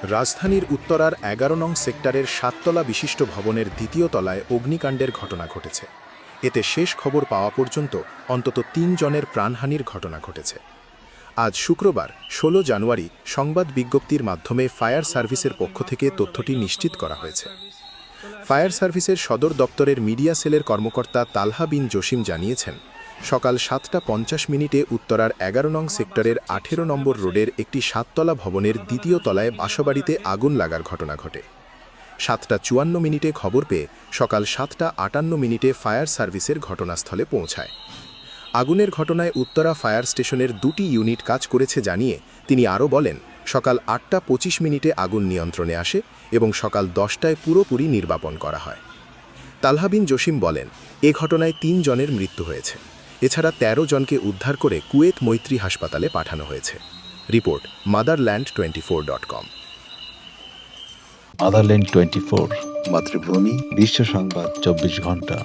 রাজধানীর উত্তরার ১১ নং সেক্টরের ৭তলা বিশিষ্ট ভবনের দ্বিতীয় তলায় অগ্নিকাণ্ডের ঘটনা ঘটেছে। এতে শেষ খবর পাওয়া পর্যন্ত অন্তত ৩ জনের প্রাণহানির ঘটনা ঘটেছে। আজ শুক্রবার ১৬ জানুয়ারি সংবাদ বিজ্ঞপ্তির মাধ্যমে ফায়ার সার্ভিসের পক্ষ থেকে তথ্যটি নিশ্চিত করা হয়েছে। ফায়ার সার্ভিসের সদর দপ্তরের মিডিয়া সেলের কর্মকর্তা তালহা বিন জসিম জানিয়েছেন, সকাল ৭টা ৫০ উত্তরার ১১ নং সেক্টরের ১৮ নম্বর রোডের একটি ৭তলা ভবনের দ্বিতীয় তলায় বাসাবাড়িতে আগুন লাগার ঘটনা ঘটে। ৭টা ৫৪ খবর পেয়ে সকাল ৭টা ৫৮ ফায়ার সার্ভিসের ঘটনাস্থলে পৌঁছায়। আগুনের ঘটনায় উত্তরা ফায়ার স্টেশনের ২টি ইউনিট কাজ করেছে জানিয়ে তিনি আরও বলেন, সকাল ৮টা ২৫ আগুন নিয়ন্ত্রণে আসে এবং সকাল ১০টায় পুরোপুরি নির্বাপন করা হয়। তালহা বিন জসিম বলেন, এ ঘটনায় ৩ জনের মৃত্যু হয়েছে। এছাড়া ১৩ জনকে উদ্ধার করে কুয়েত মৈত্রী হাসপাতালে পাঠানো হয়েছে। Report motherland24.com। মাদারল্যান্ড 24, মাতৃভূমি, বিশ্ব সংবাদ 24 ঘন্টা।